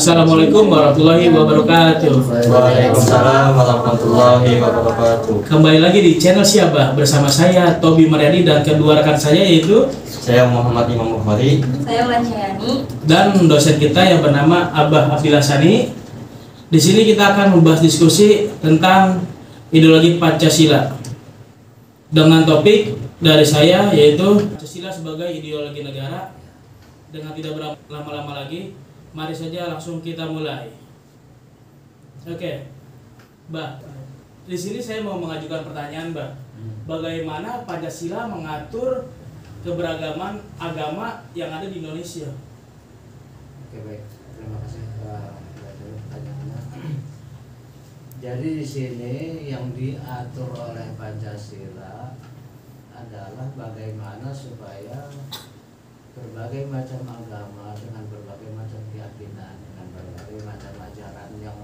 Assalamualaikum warahmatullahi wabarakatuh. Waalaikumsalam warahmatullahi wabarakatuh. Kembali lagi di channel Siabah bersama saya Tobi Mariadi dan kedua rekan saya yaitu Saya Muhammad Imam Bukhari. Saya Ulan Syayani. Dan dosen kita yang bernama Abah Abdillah Sani. Di sini kita akan membahas diskusi tentang ideologi Pancasila dengan topik dari saya yaitu Pancasila sebagai ideologi negara. Dengan tidak berlama-lama lagi, mari saja langsung kita mulai. Oke, Mbak. Di sini saya mau mengajukan pertanyaan, Mbak. Bagaimana Pancasila mengatur keberagaman agama yang ada di Indonesia? Oke, baik, terima kasih pertanyaannya. Jadi di sini yang diatur oleh Pancasila adalah bagaimana supaya berbagai macam agama dengan berbagai macam keyakinan, dengan berbagai macam ajaran yang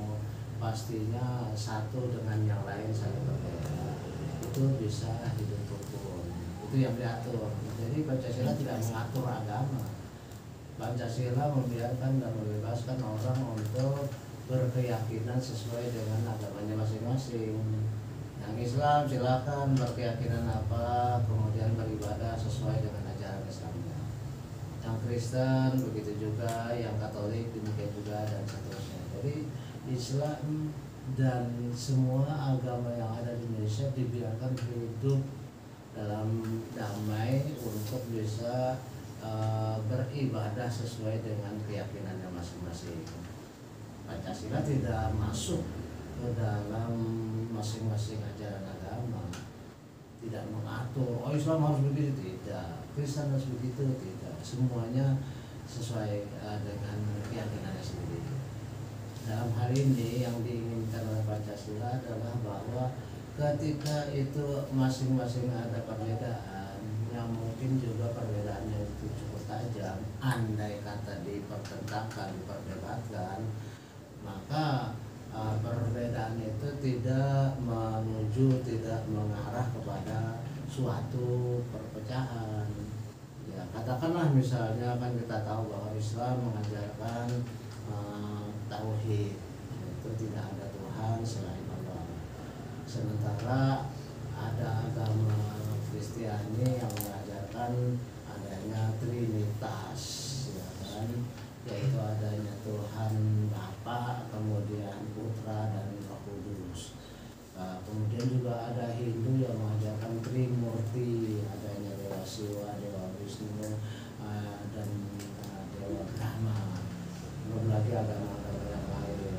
pastinya satu dengan yang lain saling berbeda, itu bisa hidup rukun. Itu yang diatur. Jadi Pancasila tidak mengatur agama. Pancasila membiarkan dan membebaskan orang untuk berkeyakinan sesuai dengan agamanya masing-masing. Yang Islam silakan berkeyakinan apa, kemudian beribadah sesuai dengan ajaran Islamnya. Yang Kristen begitu juga, yang Katolik demikian juga, dan seterusnya. Jadi Islam dan semua agama yang ada di Indonesia dibiarkan hidup dalam damai untuk bisa beribadah sesuai dengan keyakinannya masing-masing. Pancasila tidak masuk ke dalam masing-masing ajaran agama, tidak mengatur, oh Islam harus begitu, tidak, Kristen harus begitu, tidak, semuanya sesuai dengan keyakinannya sendiri. Dalam hal ini yang diinginkan oleh Pancasila adalah bahwa ketika itu masing-masing ada perbedaan, yang mungkin juga perbedaannya itu cukup tajam, andai kata dipertentangkan, diperdebatkan, maka perbedaan itu tidak menuju, tidak mengarah kepada suatu perpecahan. Ya, katakanlah misalnya kan kita tahu bahwa Islam mengajarkan tauhid, itu tidak ada Tuhan selain Allah. Sementara ada agama Kristiani yang mengajarkan adanya Trinitas, ya kan? Yaitu adanya Tuhan Bapa, kemudian Putra dan Roh Kudus. Kemudian juga ada Hindu yang mengajarkan Trimurti, adanya Dewa Siwa, Dewa Wisnu, dan Dewa Brahma. Belum lagi agama-agama yang lain.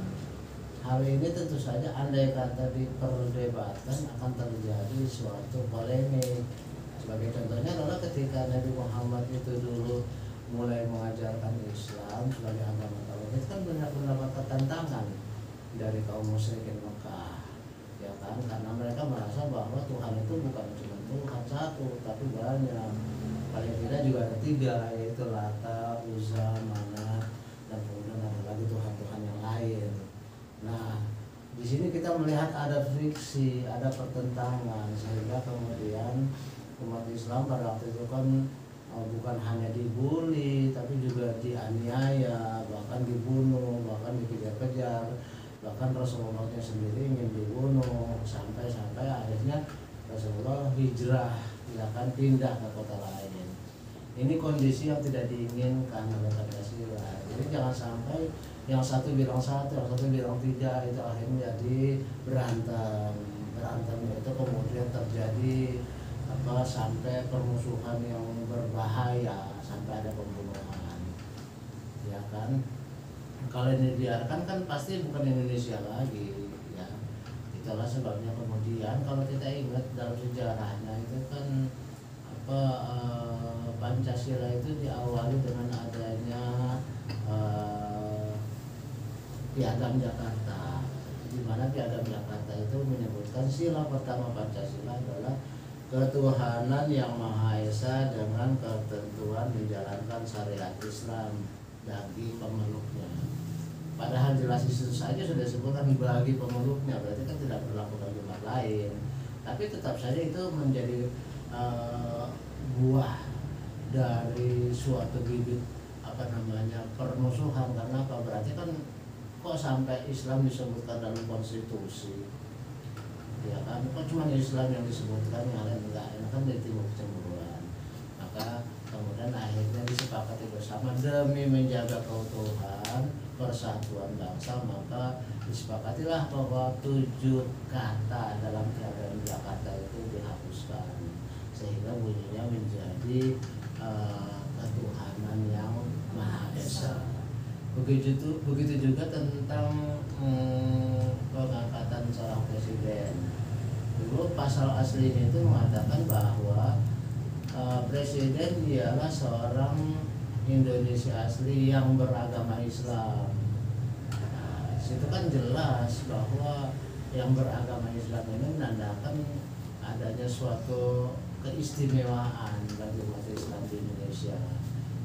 Hal ini tentu saja andai kata diperdebatkan akan terjadi suatu polemik. Sebagai contohnya adalah ketika Nabi Muhammad itu dulu mulai mengajarkan Islam sebagai agama tauhid, kan banyak mendapat tantangan dari kaum musyrikin Mekah, ya kan, karena mereka merasa bahwa Tuhan itu bukan cuma Tuhan satu tapi banyak, paling tidak juga ada tiga, yaitu Lata, Uzza, Manat, dan kemudian ada lagi Tuhan-Tuhan yang lain. Nah, di sini kita melihat ada friksi, ada pertentangan, sehingga kemudian umat Islam pada waktu itu kan bukan hanya dibully, tapi juga dianiaya, bahkan dibunuh, bahkan dikejar-kejar, bahkan Rasulullah sendiri ingin dibunuh, sampai akhirnya Rasulullah hijrah, ya kan, pindah ke kota lain. Ini kondisi yang tidak diinginkan oleh Pancasila. Jadi jangan sampai yang satu bilang satu, yang satu bilang tidak, itu akhirnya jadi berantem itu kemudian terjadi sampai permusuhan yang berbahaya, sampai ada pembunuhan, ya kan. Kalau ini dibiarkan kan pasti bukan Indonesia lagi, ya. Itulah sebabnya kemudian kalau kita ingat dalam sejarahnya itu kan Pancasila itu diawali dengan adanya Piagam Jakarta, di mana Piagam Jakarta itu menyebutkan sila pertama Pancasila adalah ketuhanan yang Maha Esa dengan ketentuan menjalankan syariat Islam bagi pemeluknya. Padahal jelas itu saja sudah disebutkan bagi pemeluknya, berarti kan tidak berlaku bagi umat lain. Tapi tetap saja itu menjadi buah dari suatu bibit permusuhan. Karena apa? Berarti kan kok sampai Islam disebutkan dalam konstitusi? Ya kan, kok cuma Islam yang disebutkan, yang lain enggak? Ini kan dari timbul kecemburuan. Maka kemudian akhirnya disepakati bersama demi menjaga keutuhan persatuan bangsa, maka disepakatilah bahwa 7 kata dalam Piagam Jakarta itu dihapuskan sehingga bunyinya menjadi ketuhanan yang Maha Esa. Begitu juga tentang pengangkatan seorang presiden. Dulu pasal aslinya itu mengatakan bahwa presiden ialah seorang Indonesia asli yang beragama Islam. Nah, situ kan jelas bahwa yang beragama Islam ini menandakan adanya suatu keistimewaan bagi umat Islam di Indonesia.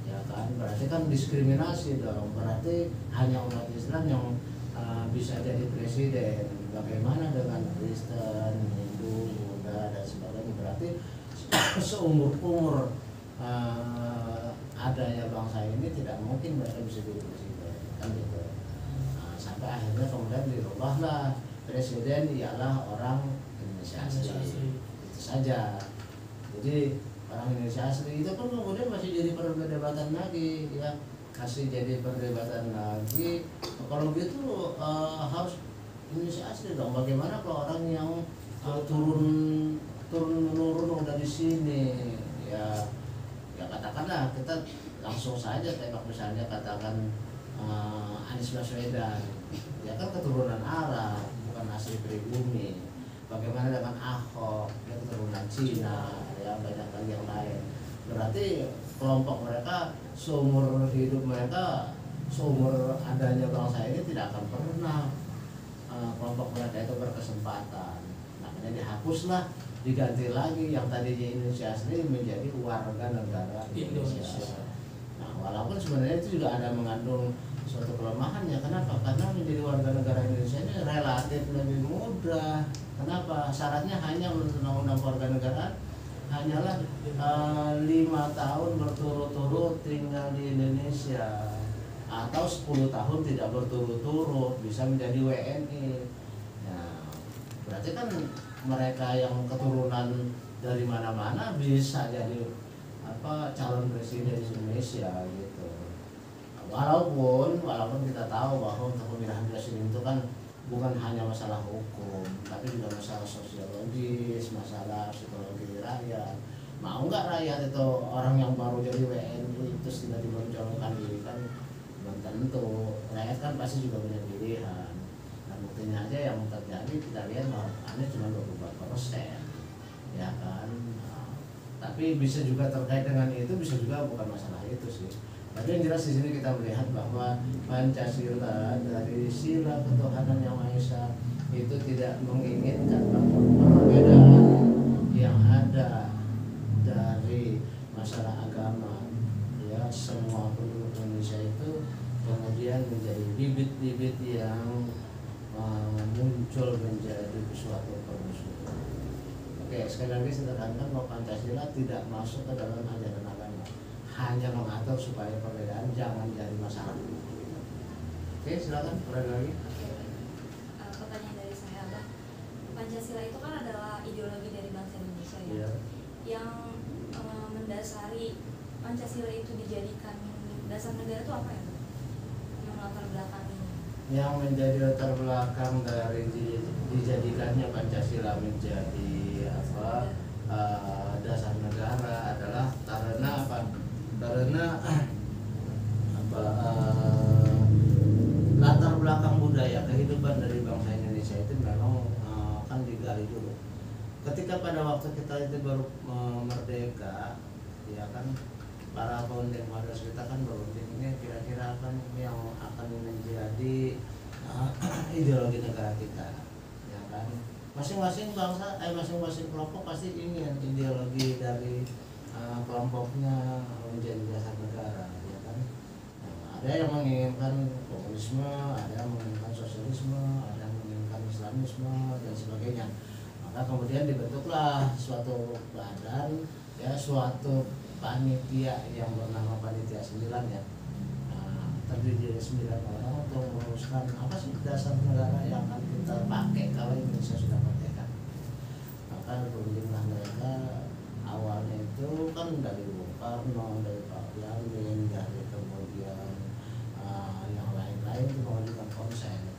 Ya kan, berarti kan diskriminasi dong. Berarti hanya umat Islam yang bisa jadi presiden. Bagaimana dengan Kristen, Hindu, Buddha dan sebagainya? Berarti seumur adanya bangsa ini tidak mungkin mereka bisa jadi presiden, kan gitu. Nah, sampai akhirnya kemudian dirubahlah, presiden ialah orang Indonesia asli. Itu saja. Jadi orang Indonesia asli itu pun kemudian masih jadi perdebatan lagi, ya, masih jadi perdebatan lagi. Kalau begitu harus Indonesia asli dong. Bagaimana kalau orang yang turun menurun udah di sini, ya katakanlah kita langsung saja tembak, misalnya katakan Anies Baswedan, ya kan keturunan Arab, bukan asli pribumi. Bagaimana dengan Ahok, ya keturunan Cina, ya banyak lagi yang lain. Berarti kelompok mereka seumur hidup mereka, seumur adanya bangsa ini tidak akan pernah kelompok mereka itu berkesempatan. Makanya dihapuslah, diganti lagi yang tadinya Indonesia asli menjadi warga negara Indonesia. Nah, walaupun sebenarnya itu juga ada mengandung suatu kelemahan, ya. Kenapa? Karena menjadi warga negara Indonesia ini relatif lebih mudah. Kenapa? Syaratnya hanya menurut undang-undang kewarganegaraan hanyalah 5 tahun berturut-turut tinggal di Indonesia, atau 10 tahun tidak berturut-turut bisa menjadi WNI. Nah, berarti kan mereka yang keturunan dari mana-mana bisa jadi calon presiden Indonesia gitu. Walaupun kita tahu bahwa untuk pemilihan presiden itu kan bukan hanya masalah hukum, tapi juga masalah sosiologis, masalah psikologi rakyat. Mau nggak rakyat itu orang yang baru jadi WNI terus tiba-tiba mencalonkan diri? Kan belum tentu. Rakyat kan pasti juga punya pilihan. Buktinya aja yang terjadi kita lihat bahwa Anies cuma 24%, ya kan. Tapi bisa juga terkait dengan itu, bisa juga bukan masalah itu sih. Tapi yang jelas di sini kita melihat bahwa Pancasila dari sila ketuhanan yang Maha Esa itu tidak menginginkan bahwa perbedaan yang ada dari masalah agama, ya, semua penduduk Indonesia itu kemudian menjadi bibit-bibit yang muncul menjadi suatu permusuhan. Oke, sekali lagi saya tekankan bahwa Pancasila tidak masuk ke dalam ajaran agama, hanya mengatur supaya perbedaan jangan jadi masalah. Oke, silakan lagi. Pertanyaan dari saya, Abah, Pancasila itu kan adalah ideologi dari bangsa Indonesia, ya, Ya. Yang mendasari Pancasila itu dijadikan dasar negara itu apa, ya, yang latar belakangnya? Yang menjadi latar belakang dari dijadikannya Pancasila menjadi dasar negara adalah karena apa? Karena latar belakang budaya kehidupan dari bangsa Indonesia itu memang kan digali dulu. Ketika pada waktu kita itu baru merdeka, ya kan, para founding fathers kita kan baru ini kira-kira akan yang akan menjadi ideologi negara kita, ya kan. Masing-masing bangsa, masing-masing kelompok pasti ingin ideologi dari kelompoknya menjadi dasar negara, ya kan. Nah, ada yang menginginkan komunisme, ada yang menginginkan sosialisme, ada yang menginginkan Islamisme dan sebagainya. Maka kemudian dibentuklah suatu badan, ya, suatu panitia yang bernama Panitia 9, ya. Nah, terdiri dari 9 orang untuk merumuskan apa sih dasar negara yang akan kita pakai kalau Indonesia sudah merdeka. Maka berundinglah mereka awalnya itu kan dari Bung Karno, dari Pak Yamin, dari kemudian yang lain-lain itu mengajukan konsep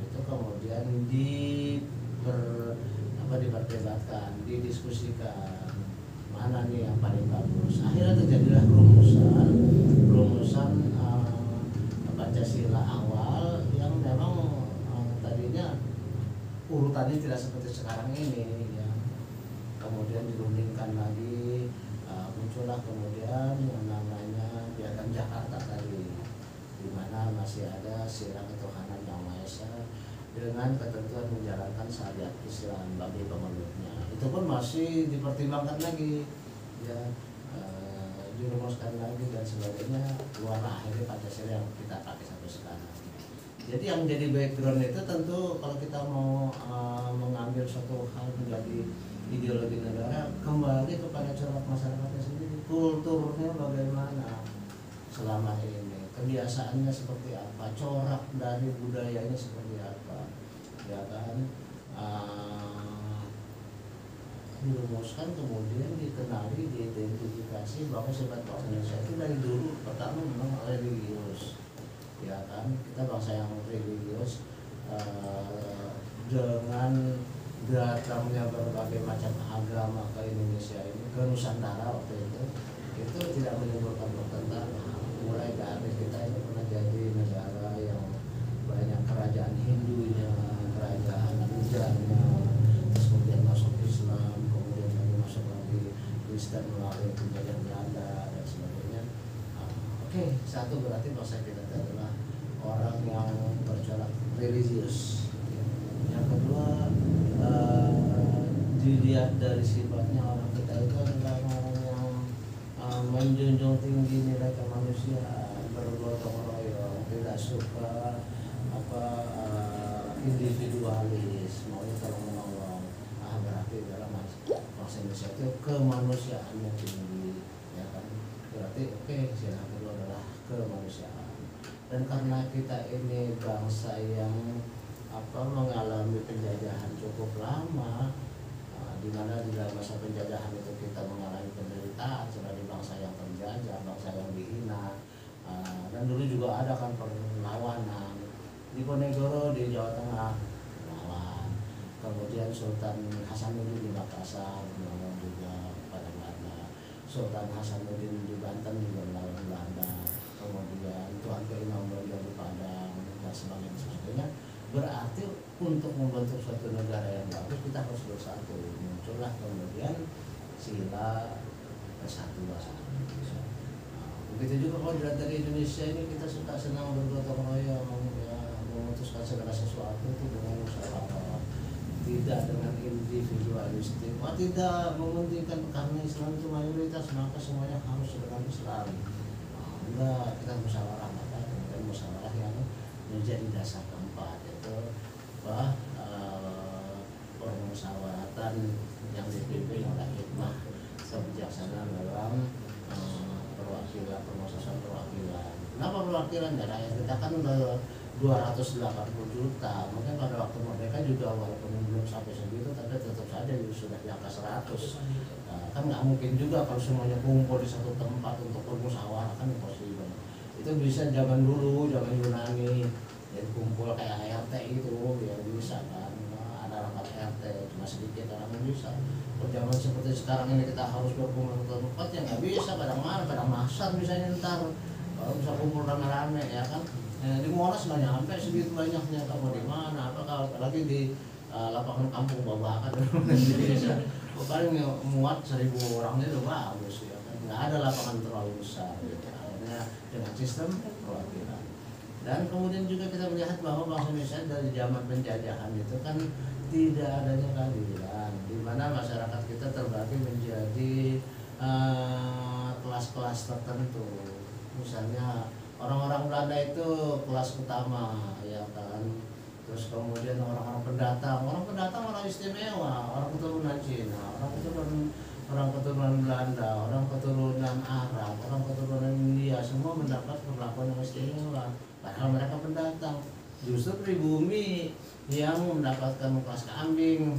itu kemudian diperdebatkan, didiskusikan mana nih yang paling bagus. Akhirnya terjadilah rumusan Pancasila awal yang memang tadinya urutannya tidak seperti sekarang ini ya. Kemudian dirundingkan lagi, muncullah kemudian yang namanya Piagam Jakarta tadi, di mana masih ada sila ketuhanan Yang Maha Esa dengan ketentuan menjalankan syariat Islam bagi pemeluknya. Itu pun masih dipertimbangkan lagi ya, dirumuskan lagi dan sebagainya, keluarlah akhirnya Pancasila yang kita pakai sampai sekarang. Jadi yang jadi background itu tentu kalau kita mau mengambil suatu hal menjadi ideologi negara, kembali kepada corak masyarakatnya sendiri, kulturnya bagaimana selama ini, kebiasaannya seperti apa, corak dari budayanya seperti apa, ya kan. Dirumuskan kemudian dikenali, diidentifikasi bahwa sifat bangsa Indonesia itu dari dulu pertama memang religius, ya kan. Kita bangsa yang religius, dengan datangnya berbagai macam agama ke Indonesia ini, ke Nusantara waktu itu tidak menimbulkan pertentangan. Mulai dari kita ini pernah jadi negara yang banyak kerajaan Hindunya, kerajaan Buddhanya, terus kemudian masuk Islam, kemudian lagi masuk lagi Kristen melalui penjajah Belanda dan sebagainya. Oke, satu berarti bangsa kita adalah orang yang bercorak religius. Yang kedua, dilihat dari sifatnya orang kita itu adalah orang yang menjunjung tinggi nilai kemanusiaan, bergotong royong, tidak suka individualis, mau tolong menolong. Berarti dalam bangsa Indonesia itu kemanusiaannya tinggi, ya kan. Berarti oke, sila kedua adalah kemanusiaan. Dan karena kita ini bangsa yang mengalami penjajahan cukup lama, di mana di dalam masa penjajahan itu kita mengalami penderitaan sebagai bangsa yang terjajah, bangsa yang dihina, dan dulu juga ada kan perlawanan di Diponegoro di Jawa Tengah melawan, kemudian Sultan Hasanuddin di Makassar melawan juga pada Belanda, Sultan Hasanuddin di Banten juga melawan Belanda, kemudian Tuan Imam Bonjol di Padang dan sebagainya. Berarti untuk membentuk suatu negara yang bagus kita harus bersatu. Muncullah kemudian sila persatuan. Begitu juga kalau dilihat dari Indonesia ini, kita suka senang bergotong royong, ya, memutuskan segala sesuatu itu dengan musyawarah, tidak dengan individualistik. Tidak mementingkan karena Islam itu mayoritas maka semuanya harus dengan Islam. Enggak, kita musyawarah, maka kemudian musyawarah yang menjadi dasar keempat itu permusyawaratan yang dipimpin oleh hikmah kebijaksanaan dalam perwakilan, permusasan perwakilan. Kenapa perwakilan? Ya rakyat kita kan udah 280 juta, mungkin pada waktu merdeka juga walaupun belum sampai segitu, tapi tetap saja sudah di angka 100. Kan nggak mungkin juga kalau semuanya kumpul di satu tempat untuk bermusyawarah, kan impossible. Itu bisa zaman dulu, zaman Yunani, ya kumpul kayak RT gitu, ya bisa kan. Ada rapat RT, cuma sedikit orang yang bisa. Zaman seperti sekarang ini kita harus berkumpul ke tempat, ya nggak bisa. Kadang masar misalnya ntar kalau bisa kumpul rame-rame, ya kan. Di Monas nggak nyampe segitu banyaknya, kamu di mana? Apalagi di lapangan kampung Babakan di desa. Paling muat 1000 orang itu bagus, ya kan. Nggak ada lapangan terlalu besar, gitu. Akhirnya dengan sistem perwakilan. Dan kemudian juga kita melihat bahwa bangsa Indonesia dari zaman penjajahan itu kan tidak adanya keadilan, di mana masyarakat kita terbagi menjadi kelas-kelas tertentu. Misalnya orang-orang Belanda itu kelas utama, ya kan. Terus kemudian orang-orang pendatang orang istimewa, orang keturunan Cina, orang keturunan orang keturunan Belanda, orang keturunan Arab, orang keturunan India, semua mendapat perlakuan yang istimewa. Padahal mereka pendatang. Justru pribumi yang mendapatkan kelas kambing,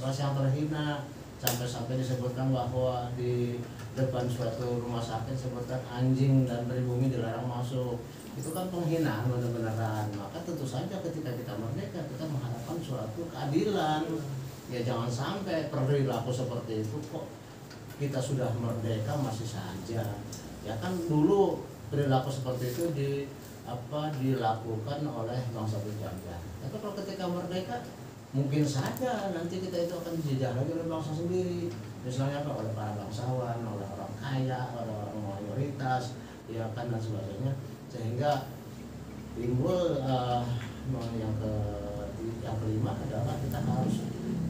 kelas yang terhina, sampai disebutkan bahwa di depan suatu rumah sakit sebutkan anjing dan pribumi dilarang masuk. Itu kan penghinaan benar-benaran. Maka tentu saja ketika kita merdeka, kita mengharapkan suatu keadilan. Ya jangan sampai perilaku seperti itu kok kita sudah merdeka masih saja. Ya kan dulu perilaku seperti itu dilakukan oleh bangsa penjajah. Tapi kalau ketika merdeka mungkin saja nanti kita itu akan dijajah lagi oleh bangsa sendiri. Misalnya apa, oleh para bangsawan, oleh orang kaya, oleh orang mayoritas, ya kan, dan sebagainya. Sehingga timbul yang kelima adalah kita harus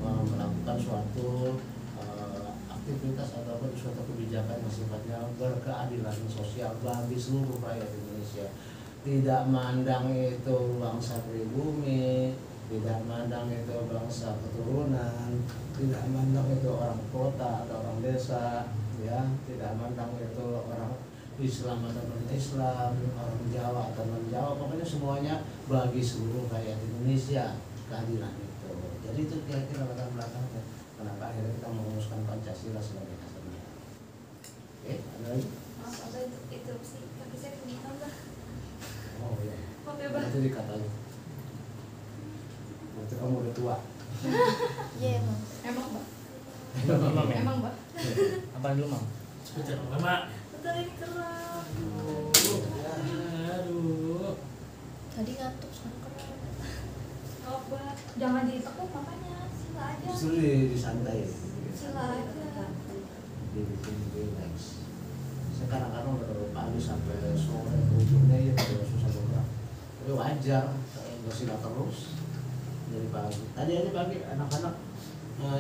melakukan suatu aktivitas ataupun suatu kebijakan yang sifatnya berkeadilan sosial bagi seluruh rakyat Indonesia. Tidak mandang itu bangsa pribumi, tidak mandang itu bangsa keturunan, tidak mandang itu orang kota atau orang desa, ya, tidak mandang itu orang Islam atau non Islam, orang Jawa atau non Jawa, pokoknya semuanya bagi seluruh rakyat Indonesia keadilan itu. Jadi itu kira-kira latar belakangnya kenapa akhirnya kita merumuskan Pancasila sebagai dasarnya. Oke, ada lagi? Maaf, Abah, itu sih kaki saya keminang, Bah. Oh iya. Maaf ya, Bah. Itu dikatain. Berarti kamu udah tua. Iya emang. Emang, Bah. Emang ya? Emang, Bah. Apa dulu, Mam? Sebentar, Mama. Betul, ini keram. Aduh. Tadi ngantuk sekarang keren. Oh, Bah. Jangan ditekuk makanya. Sila aja. Justru disantai. Sila aja. Dibikin relax. Sekarang dari pagi sampai sore ujungnya ya udah susah bergerak. Tapi wajar bersila terus dari pagi. Tadi aja pagi anak-anak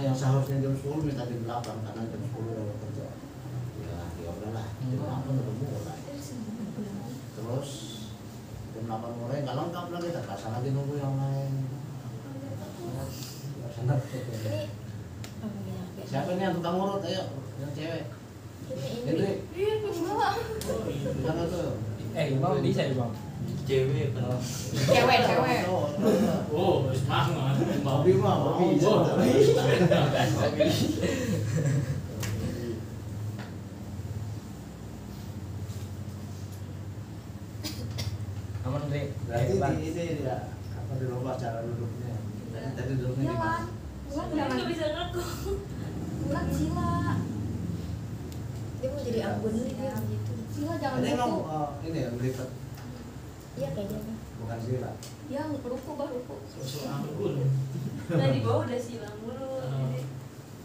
yang seharusnya jam 10 minta jam 8 karena jam 10 udah kerja. Ya udahlah, jam 8 udah mulai. Terus jam 8 mulai nggak lengkap lagi, terpaksa lagi nunggu yang lain. Ini apa ya? Siapa nih yang tukang urut? Ayo, yang cewek. Ini. Ini, Iya, gimana? jangan tuh. Bang bisa ya, Bang? Cewek kan. Cewek. Oh, semangat. Hobi mah, hobi. Aman, Dre. Berarti ini ya, apa dirubah cara duduknya? Tadi duduknya Iya, di Lan. Bulan jangan bisa ngaku. Bulan sila. Dia mau jadi anggun nih dia gitu. Sila jangan Ini emang ruku. ini ya melipat, Iya kayaknya. bukan sila. Ya, ruku, Bah, ruku. Sosok anggun. Nah, di bawah udah sila mulu. Jadi,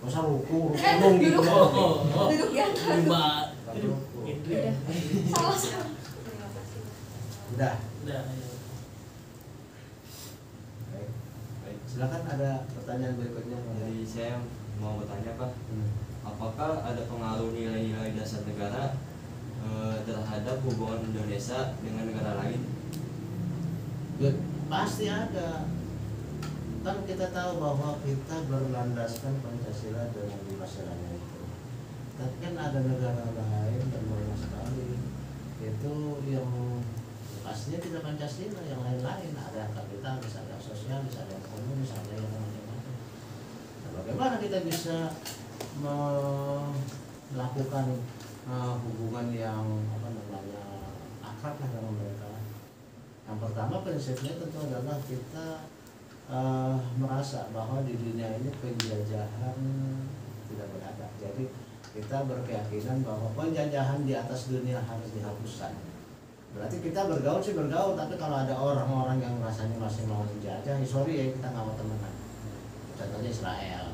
Masa ruku ngomong gitu. Oh. duduk di atas. Mbak. Bukan ruku. Udah. Salah. Terima kasih. Udah. Udah. Ayo. Baik. Silakan ada pertanyaan berikutnya. Jadi saya mau bertanya Pak, Hmm. apakah ada pengaruh nilai-nilai dasar negara terhadap hubungan Indonesia dengan negara lain? Ya, pasti ada. Kan kita tahu bahwa kita berlandaskan Pancasila dengan 5 silanya itu. Tapi kan ada negara lain dan banyak sekali itu yang pastinya tidak Pancasila, yang lain-lain, ada yang kapital, misalnya yang sosial, misalnya yang ekonomi, misalnya yang macam-macam. Nah, bagaimana kita bisa melakukan hubungan yang akrab lah dengan mereka? Yang pertama prinsipnya tentu adalah kita merasa bahwa di dunia ini penjajahan tidak beradab. Jadi kita berkeyakinan bahwa penjajahan di atas dunia harus dihapuskan. Berarti kita bergaul sih bergaul, tapi kalau ada orang-orang yang rasanya masih mau menjajah, sorry ya, kita nggak mau temenan. Contohnya Israel,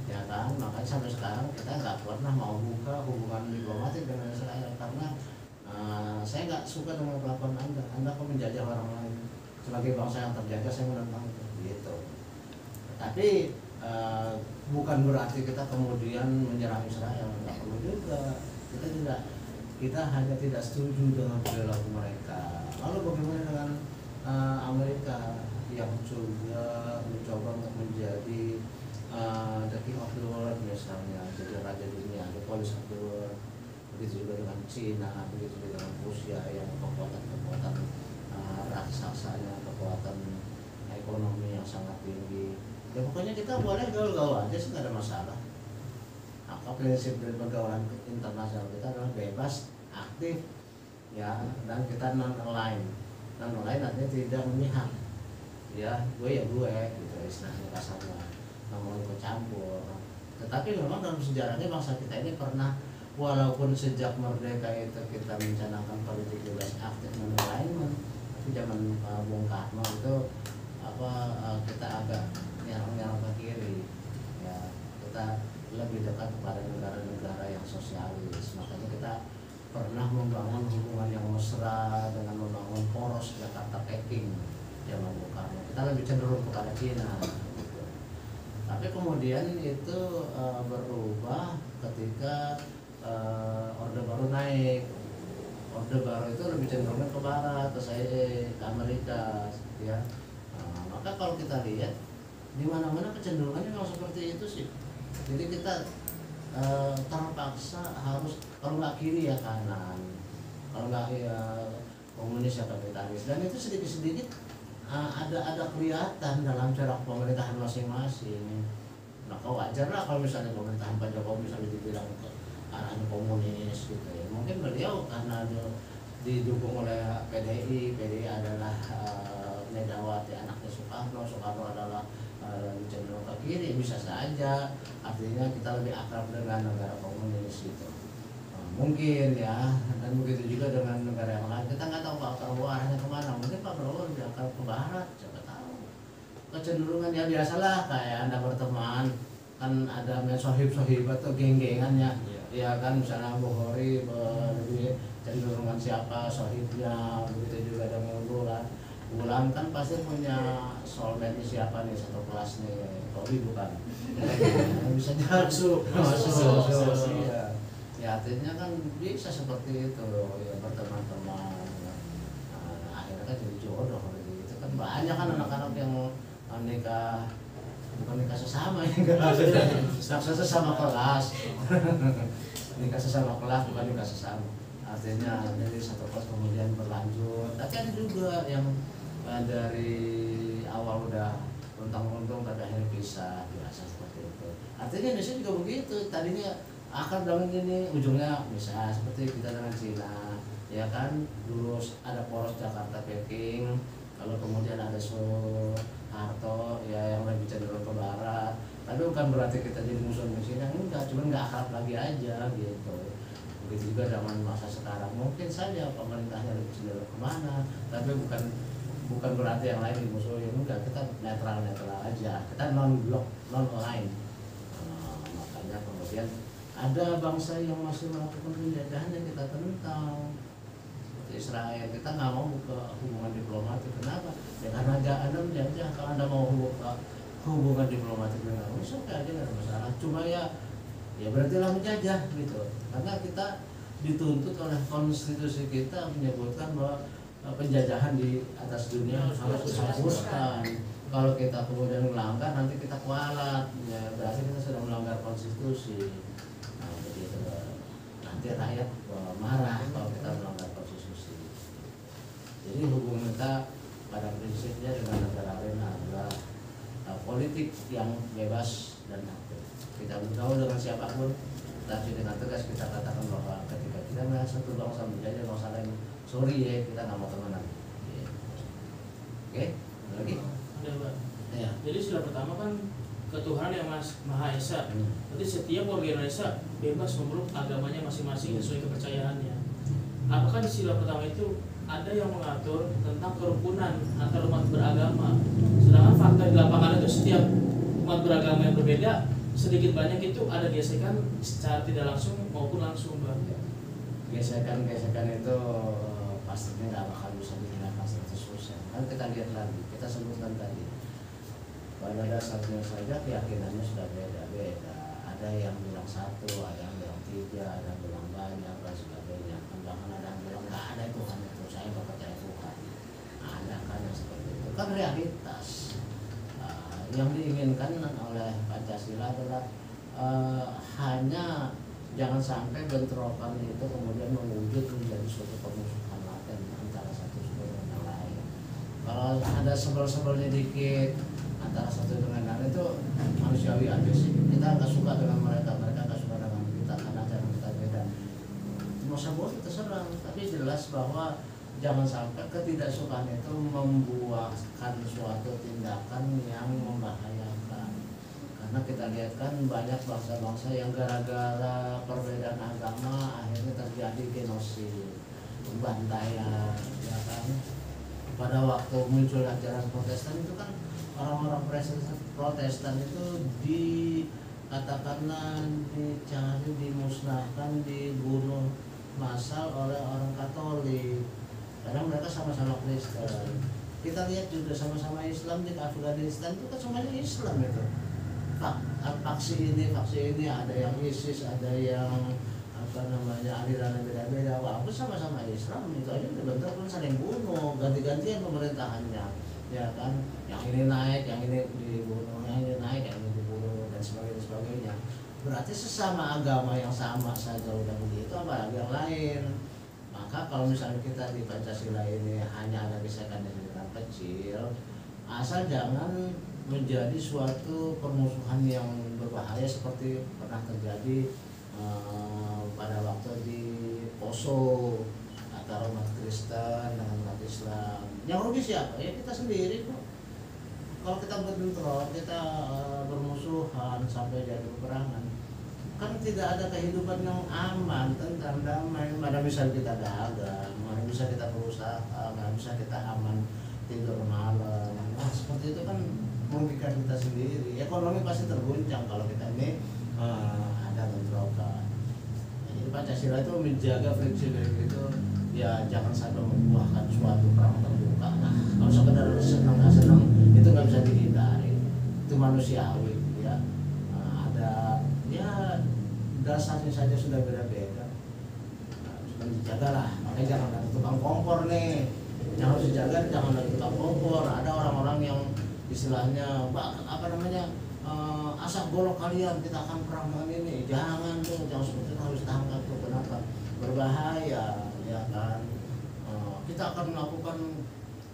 ya kan? Makanya sampai sekarang kita nggak pernah mau buka hubungan diplomatik dengan Israel karena saya nggak suka dengan kelakuan Anda kok menjajah orang lain. Sebagai bangsa yang terjajah saya menentang itu, gitu. Tapi bukan berarti kita kemudian menyerang Israel, nggak perlu juga. Kita hanya tidak setuju dengan perilaku mereka. Lalu bagaimana dengan Amerika yang juga mencoba untuk menjadi the king of the world misalnya, jadi raja dunia yang kekuatan raksasanya, kekuatan ekonomi yang sangat tinggi. Ya pokoknya kita boleh gaul-gaul aja sih, nggak ada masalah. Maka prinsip dari pergaulan internasional kita adalah bebas, aktif, ya, dan kita non aligned. Non aligned artinya tidak memihak. Ya, gue ya gue, gitu istilahnya kasarnya, nggak mau ikut campur. Tetapi memang dalam sejarahnya bangsa kita ini pernah, walaupun sejak merdeka itu kita mencanangkan politik bebas, aktif, non aligned, tapi zaman Bung Karno itu kita agak nyerang ke kiri, ya, kita lebih dekat kepada negara-negara yang sosialis. Makanya kita pernah membangun hubungan yang mesra dengan membangun poros Jakarta-Peking zaman Bung Karno. Kita lebih cenderung kepada Cina gitu. Tapi kemudian itu berubah ketika Orde Baru naik. Orde Baru itu lebih cenderung ke barat, ke Amerika, ya. Maka kalau kita lihat di mana-mana kecenderungannya memang seperti itu sih. Jadi kita terpaksa harus, kalau nggak kiri ya kanan, kalau nggak ya komunis ya kapitalis, dan itu sedikit-sedikit ada kelihatan dalam cara pemerintahan masing-masing. Maka wajar lah kalau misalnya pemerintahan Pak Jokowi misalnya dibilang ke arahnya komunis gitu ya. Mungkin beliau karena didukung oleh PDI adalah Megawati anaknya Soekarno adalah cenderung ke kiri, bisa saja. Artinya kita lebih akrab dengan negara komunis gitu. Mungkin ya, dan begitu juga dengan negara yang lain. Kita nggak tahu Pak Prabowo arahnya kemana. Mungkin Pak Prabowo lebih akrab ke barat, siapa tahu. Kecenderungan ya biasalah, kayak Anda berteman kan ada sohib atau geng-gengannya. Ya kan, misalnya Bu Hori lebih cenderungan siapa sohibnya, begitu juga dengan Bulan kan pasti punya soulmate siapa nih satu kelas nih, Robi bukan? Bisa masuk. Ya artinya kan bisa seperti itu ya, berteman-teman. Akhirnya kan jadi jodoh gitu kan. Banyak kan anak-anak yang nikah, bukan nikah sesama ya, sesama kelas. Nikah sesama kelas bukan nikah sesama. Artinya dari satu kelas kemudian berlanjut. Tapi ada juga yang dari awal udah untung tapi akhirnya pisah, biasa seperti itu. Artinya Indonesia juga begitu, tadinya akar dalam gini, ujungnya bisa seperti kita dengan Cina, ya kan. Dulu ada poros Jakarta-Peking, kalau kemudian ada Soeharto ya yang lebih cenderung ke barat. Tapi bukan berarti kita jadi musuh Cina, enggak, cuma nggak akrab lagi aja gitu. Begitu juga zaman masa sekarang, mungkin saja pemerintahnya lebih cenderung kemana, tapi bukan berarti yang lain dimusuhin, enggak, kita netral aja, kita non-blok, non-align. Makanya kemudian ada bangsa yang masih melakukan penjajahan yang kita tentang, seperti Israel. Kita nggak mau buka hubungan diplomatik. Kenapa? Ya karena Anda menjajah. Kalau Anda mau buka hubungan diplomatik dengan Rusia, oke aja, nggak ada masalah. Cuma ya berarti lah menjajah gitu, karena kita dituntut oleh konstitusi kita menyebutkan bahwa penjajahan di atas dunia harus dihapuskan. Kalau kita kemudian melanggar, nanti kita kualat, ya berarti kita sudah melanggar konstitusi. Nah, begitu. Nanti rakyat marah kalau kita melanggar konstitusi. Jadi hubungan kita pada prinsipnya dengan negara lain adalah politik yang bebas dan aktif. Kita bergaul dengan siapapun, tapi dengan tegas kita katakan bahwa ketika kita melihat satu bangsa menjadi bangsa lain, sorry ya, kita nggak mau temenan. Oke, ada lagi? Ada, Pak. Ya. Jadi sila pertama kan ketuhanan yang Maha Esa. Berarti setiap warga Indonesia bebas memeluk agamanya masing-masing sesuai kepercayaannya. Apakah di sila pertama itu ada yang mengatur tentang kerukunan antar umat beragama? Sedangkan fakta di lapangan itu setiap umat beragama yang berbeda sedikit banyak itu ada gesekan secara tidak langsung maupun langsung, Bang. Gesekan itu pastinya nggak bakal bisa dihilangkan 100%. Kan kita lihat lagi, kita sebutkan tadi, pada dasarnya saja keyakinannya sudah beda-beda. Ada yang bilang satu, ada yang bilang tiga, ada yang bilang banyak dan sebagainya. Bahkan ada yang bilang nggak ada Tuhan itu, saya nggak percaya Tuhan. Ada kan yang seperti itu. Kan realitas. Yang diinginkan oleh Pancasila adalah hanya jangan sampai bentrokan itu kemudian mewujud menjadi suatu permusuhan lagi. Kalau ada sebel-sebelnya dikit antara satu dengan lain itu manusiawi aja sih. Kita nggak suka dengan mereka, mereka nggak suka dengan kita karena cara kita beda. Mau boleh terserah, tapi jelas bahwa jangan sampai ketidaksukaan itu membuahkan suatu tindakan yang membahayakan. Karena kita lihat kan banyak bangsa-bangsa yang gara-gara perbedaan agama akhirnya terjadi genosid, pembantaian, ya kan. Pada waktu muncul ajaran Protestan itu kan orang-orang Protestan itu katakanlah dicari, dimusnahkan, dibunuh massal oleh orang Katolik. Karena mereka sama-sama Kristen. Kita lihat juga sama-sama Islam di Afghanistan itu kan semuanya Islam itu. Faksi ini ada yang ISIS, ada yang alirannya beda-beda. Walaupun sama-sama Islam itu aja dibentuk pun saling bunuh, ganti-gantian pemerintahannya, ya kan? Yang ini naik, yang ini dibunuh, yang ini naik, yang ini dibunuh dan sebagainya. Berarti sesama agama yang sama saja udah begitu, apalagi yang lain. Maka kalau misalnya kita di Pancasila ini hanya ada gesekan yang kecil, asal jangan menjadi suatu permusuhan yang berbahaya seperti pernah terjadi pada waktu di Poso antara umat Kristen dengan umat Islam. Yang rugi siapa? Ya kita sendiri kok. Kalau kita berbentrok, kita bermusuhan sampai jadi peperangan, kan tidak ada kehidupan yang aman, tentram, damai. Mana bisa kita dagang, mana bisa kita berusaha, mana bisa kita aman tidur malam. Nah seperti itu kan merugikan kita sendiri. Ekonomi pasti terguncang kalau kita ini ada bentrokan. Jadi Pancasila itu menjaga prinsip itu, ya jangan sampai membuahkan suatu perang terbuka. Nah kalau sekedar senang nggak senang itu nggak bisa dihindari, itu manusiawi ya. Ada ya dasarnya saja sudah beda-beda. Nah, sudah dijagalah, makanya jangan ada tukang kompor nih, yang harus dijaga jangan ada tukang kompor. Ada orang-orang yang istilahnya asap golok kalian, kita akan perang dengan ini. Jangan tuh, jangan seperti itu, harus tangkap tuh. Kenapa? Berbahaya, ya kan. Kita akan melakukan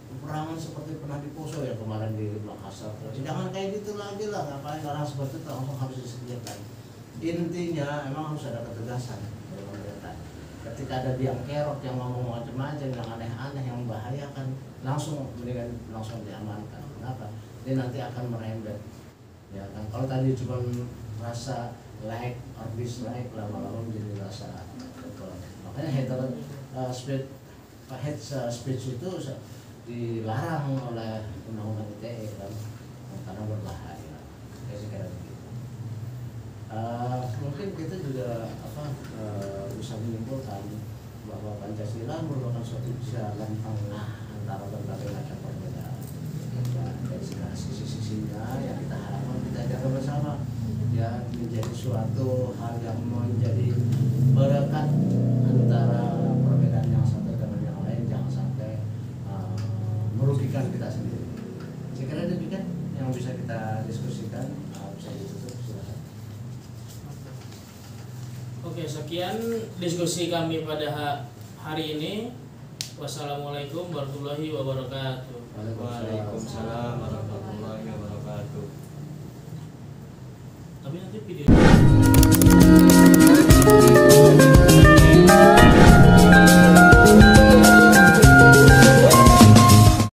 peperangan seperti pernah di Poso ya kemarin di Makassar. Jangan kayak gitu lagi lah, ngapain orang seperti itu langsung harus disediakan. Intinya emang harus ada ketegasan dari pemerintah. Ketika ada biang kerok yang ngomong macam-macam, yang aneh-aneh, yang membahayakan, langsung diamankan. Kenapa? Dia nanti akan merembet. Ya kan, kalau tadi cuma rasa like or dislike, lama-lama menjadi rasa betul. Makanya hate speech itu dilarang oleh undang-undang ITE kan, karena berbahaya. Kayak sekarang begitu. Mungkin kita juga bisa menyimpulkan bahwa Pancasila merupakan suatu jalan tengah antara berbagai macam perbedaan. Dari segala sisi-sisinya yang kita harapkan kita jaga bersama, ya menjadi suatu hal yang menjadi berkat antara perbedaan yang satu dengan yang lain, jangan sampai merugikan kita sendiri. Saya kira demikian yang bisa kita diskusikan. Bisa ditutup, silakan. Oke, sekian diskusi kami pada hari ini. Wassalamualaikum warahmatullahi wabarakatuh. Waalaikumsalam.